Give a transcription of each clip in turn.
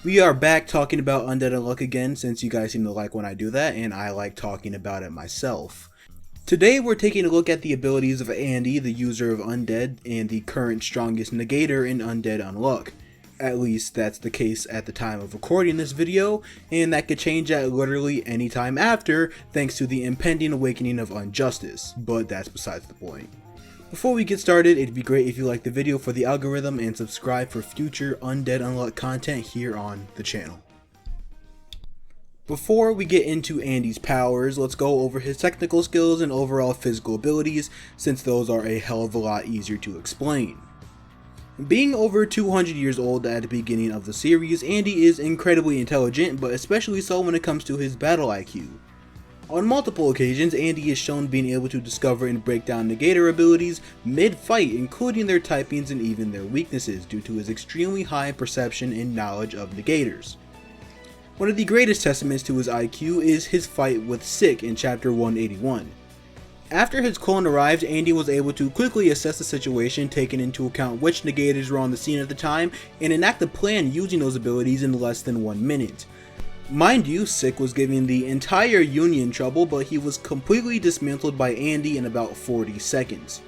We are back talking about Undead Unluck again, since you guys seem to like when I do that, and I like talking about it myself. Today we're taking a look at the abilities of Andy, the user of Undead, and the current strongest negator in Undead Unluck. At least that's the case at the time of recording this video, and that could change at literally any time after, thanks to the impending awakening of Injustice, but that's besides the point. Before we get started, it'd be great if you liked the video for the algorithm and subscribe for future Undead Unluck content here on the channel. Before we get into Andy's powers, let's go over his technical skills and overall physical abilities, since those are a hell of a lot easier to explain. Being over 200 years old at the beginning of the series, Andy is incredibly intelligent, but especially so when it comes to his battle IQ. On multiple occasions, Andy is shown being able to discover and break down negator abilities mid-fight, including their typings and even their weaknesses, due to his extremely high perception and knowledge of negators. One of the greatest testaments to his IQ is his fight with Sick in chapter 181. After his clone arrived, Andy was able to quickly assess the situation, taking into account which negators were on the scene at the time, and enact a plan using those abilities in less than 1 minute. Mind you, Sick was giving the entire Union trouble, but he was completely dismantled by Andy in about 40 seconds.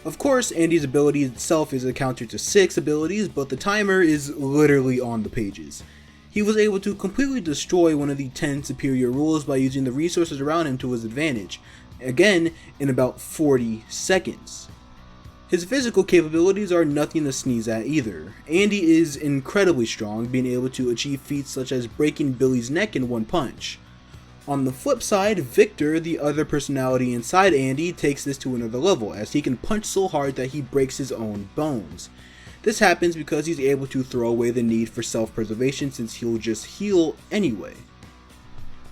Of course, Andy's ability itself is a counter to Sick's abilities, but the timer is literally on the pages. He was able to completely destroy one of the 10 superior rules by using the resources around him to his advantage, again in about 40 seconds. His physical capabilities are nothing to sneeze at either. Andy is incredibly strong, being able to achieve feats such as breaking Billy's neck in one punch. On the flip side, Victor, the other personality inside Andy, takes this to another level, as he can punch so hard that he breaks his own bones. This happens because he's able to throw away the need for self-preservation, since he'll just heal anyway.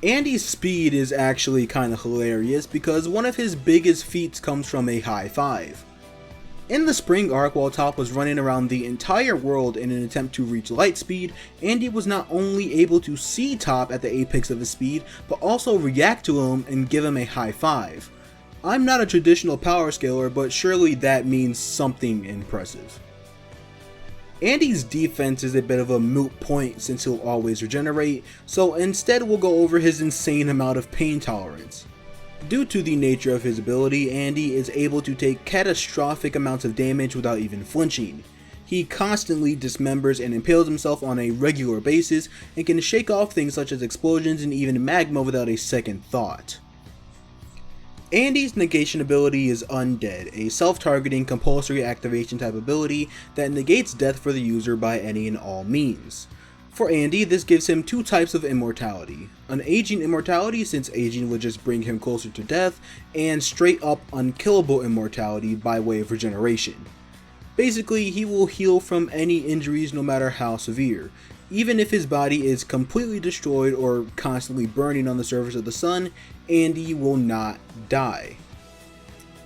Andy's speed is actually kinda hilarious, because one of his biggest feats comes from a high five. In the spring arc, while Top was running around the entire world in an attempt to reach light speed, Andy was not only able to see Top at the apex of his speed, but also react to him and give him a high five. I'm not a traditional power scaler, but surely that means something impressive. Andy's defense is a bit of a moot point since he'll always regenerate, so instead we'll go over his insane amount of pain tolerance. Due to the nature of his ability, Andy is able to take catastrophic amounts of damage without even flinching. He constantly dismembers and impales himself on a regular basis, and can shake off things such as explosions and even magma without a second thought. Andy's negation ability is Undead, a self-targeting compulsory activation type ability that negates death for the user by any and all means. For Andy, this gives him two types of immortality: an aging immortality, since aging would just bring him closer to death, and straight up unkillable immortality by way of regeneration. Basically, he will heal from any injuries no matter how severe. Even if his body is completely destroyed or constantly burning on the surface of the sun, Andy will not die.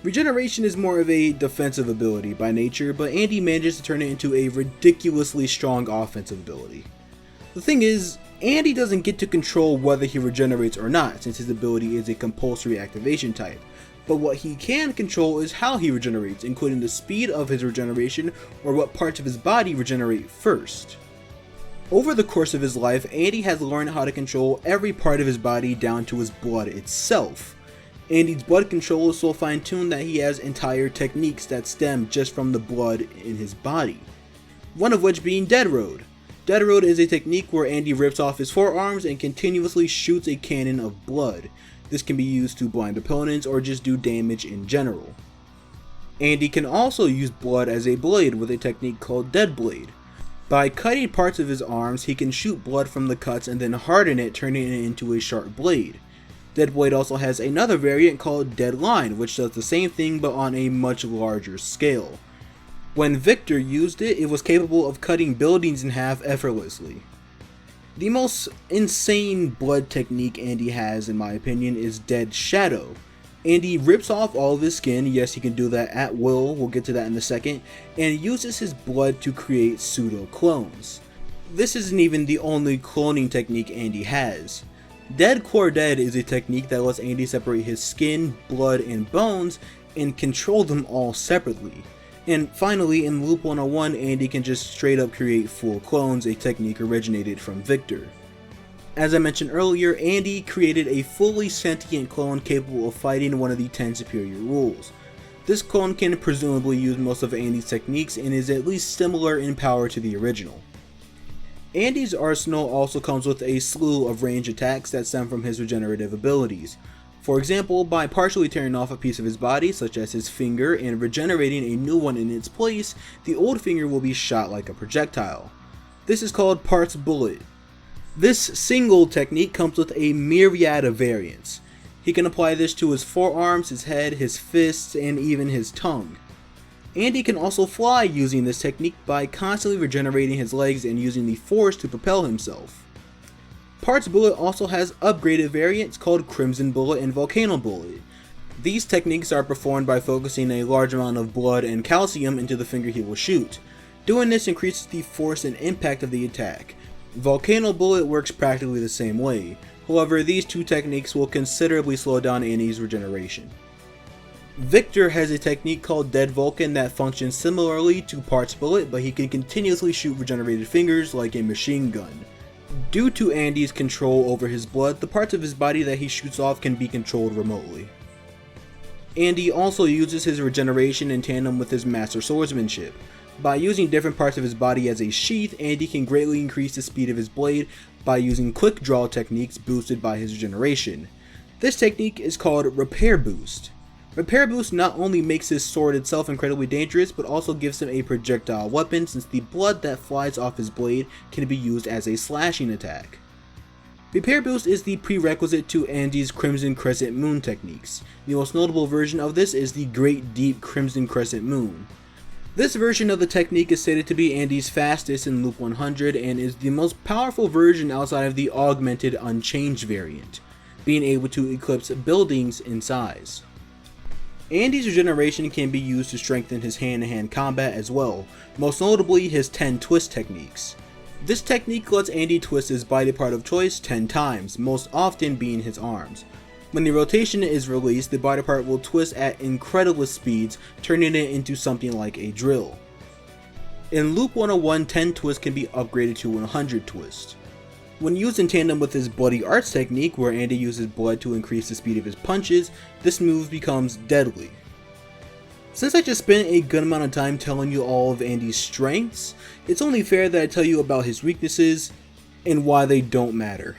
Regeneration is more of a defensive ability by nature, but Andy manages to turn it into a ridiculously strong offensive ability. The thing is, Andy doesn't get to control whether he regenerates or not, since his ability is a compulsory activation type, but what he can control is how he regenerates, including the speed of his regeneration or what parts of his body regenerate first. Over the course of his life, Andy has learned how to control every part of his body down to his blood itself. Andy's blood control is so fine-tuned that he has entire techniques that stem just from the blood in his body, one of which being Dead Road. Dead Road is a technique where Andy rips off his forearms and continuously shoots a cannon of blood. This can be used to blind opponents or just do damage in general. Andy can also use blood as a blade with a technique called Dead Blade. By cutting parts of his arms, he can shoot blood from the cuts and then harden it, turning it into a sharp blade. Dead Blade also has another variant called Dead Line, which does the same thing but on a much larger scale. When Victor used it, it was capable of cutting buildings in half effortlessly. The most insane blood technique Andy has, in my opinion, is Dead Shadow. Andy rips off all of his skin, yes, he can do that at will, we'll get to that in a second, and uses his blood to create pseudo-clones. This isn't even the only cloning technique Andy has. Dead Core Dead is a technique that lets Andy separate his skin, blood, and bones and control them all separately. And finally, in Loop 101, Andy can just straight up create full clones, a technique originated from Victor. As I mentioned earlier, Andy created a fully sentient clone capable of fighting one of the 10 superior rules. This clone can presumably use most of Andy's techniques and is at least similar in power to the original. Andy's arsenal also comes with a slew of range attacks that stem from his regenerative abilities. For example, by partially tearing off a piece of his body, such as his finger, and regenerating a new one in its place, the old finger will be shot like a projectile. This is called Parts Bullet. This single technique comes with a myriad of variants. He can apply this to his forearms, his head, his fists, and even his tongue. Andy can also fly using this technique by constantly regenerating his legs and using the force to propel himself. Parts Bullet also has upgraded variants called Crimson Bullet and Volcano Bullet. These techniques are performed by focusing a large amount of blood and calcium into the finger he will shoot. Doing this increases the force and impact of the attack. Volcano Bullet works practically the same way, however these two techniques will considerably slow down Andy's regeneration. Victor has a technique called Dead Vulcan that functions similarly to Parts Bullet, but he can continuously shoot regenerated fingers like a machine gun. Due to Andy's control over his blood, the parts of his body that he shoots off can be controlled remotely. Andy also uses his regeneration in tandem with his master swordsmanship. By using different parts of his body as a sheath, Andy can greatly increase the speed of his blade by using quick draw techniques boosted by his regeneration. This technique is called Repair Boost. Repair Boost not only makes his sword itself incredibly dangerous, but also gives him a projectile weapon since the blood that flies off his blade can be used as a slashing attack. Repair Boost is the prerequisite to Andy's Crimson Crescent Moon techniques. The most notable version of this is the Great Deep Crimson Crescent Moon. This version of the technique is stated to be Andy's fastest in Loop 100 and is the most powerful version outside of the augmented Unchanged variant, being able to eclipse buildings in size. Andy's regeneration can be used to strengthen his hand-to-hand combat as well, most notably his 10 twist techniques. This technique lets Andy twist his body part of choice 10 times, most often being his arms. When the rotation is released, the body part will twist at incredible speeds, turning it into something like a drill. In Loop 101, 10 twists can be upgraded to 100 twists. When used in tandem with his Bloody Arts technique, where Andy uses blood to increase the speed of his punches, this move becomes deadly. Since I just spent a good amount of time telling you all of Andy's strengths, it's only fair that I tell you about his weaknesses and why they don't matter.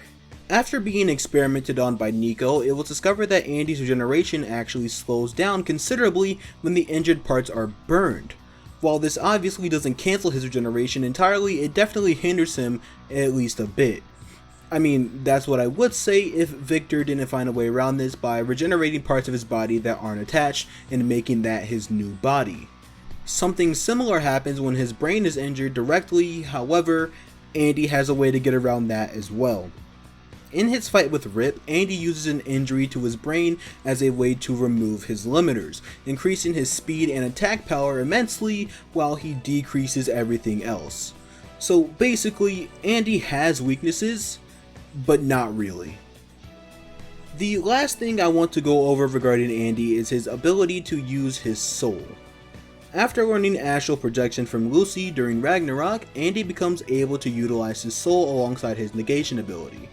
After being experimented on by Nico, it was discovered that Andy's regeneration actually slows down considerably when the injured parts are burned. While this obviously doesn't cancel his regeneration entirely, it definitely hinders him at least a bit. I mean, that's what I would say if Victor didn't find a way around this by regenerating parts of his body that aren't attached and making that his new body. Something similar happens when his brain is injured directly, however, Andy has a way to get around that as well. In his fight with Rip, Andy uses an injury to his brain as a way to remove his limiters, increasing his speed and attack power immensely while he decreases everything else. So basically, Andy has weaknesses, but not really. The last thing I want to go over regarding Andy is his ability to use his soul. After learning astral projection from Lucy during Ragnarok, Andy becomes able to utilize his soul alongside his negation ability.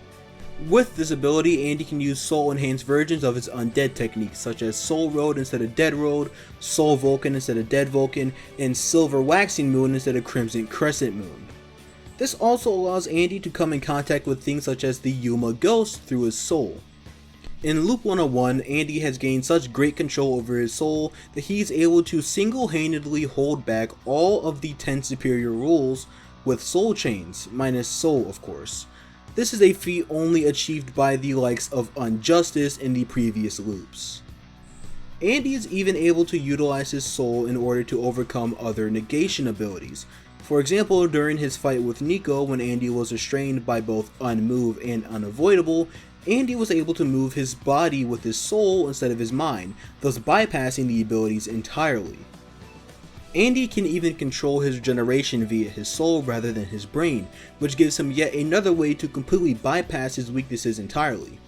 With this ability, Andy can use soul-enhanced versions of his undead techniques such as Soul Road instead of Dead Road, Soul Vulcan instead of Dead Vulcan, and Silver Waxing Moon instead of Crimson Crescent Moon. This also allows Andy to come in contact with things such as the Yuma Ghost through his soul. In Loop 101, Andy has gained such great control over his soul that he is able to single-handedly hold back all of the 10 superior rules with soul chains, minus soul of course. This is a feat only achieved by the likes of Unjustice in the previous loops. Andy is even able to utilize his soul in order to overcome other negation abilities. For example, during his fight with Nico when Andy was restrained by both Unmove and Unavoidable, Andy was able to move his body with his soul instead of his mind, thus bypassing the abilities entirely. Andy can even control his regeneration via his soul rather than his brain, which gives him yet another way to completely bypass his weaknesses entirely.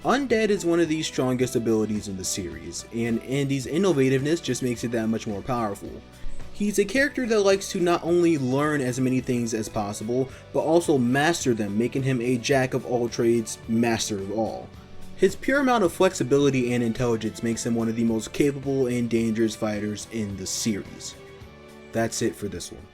Undead is one of the strongest abilities in the series, and Andy's innovativeness just makes it that much more powerful. He's a character that likes to not only learn as many things as possible, but also master them, making him a jack of all trades, master of all. His pure amount of flexibility and intelligence makes him one of the most capable and dangerous fighters in the series. That's it for this one.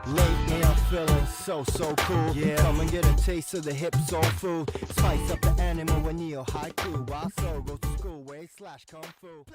Lately I'm feeling so cool. Yeah. Come and get a taste of the hip soul food. Spice up the animal when you haiku. While soul goes to school, way slash kung fu.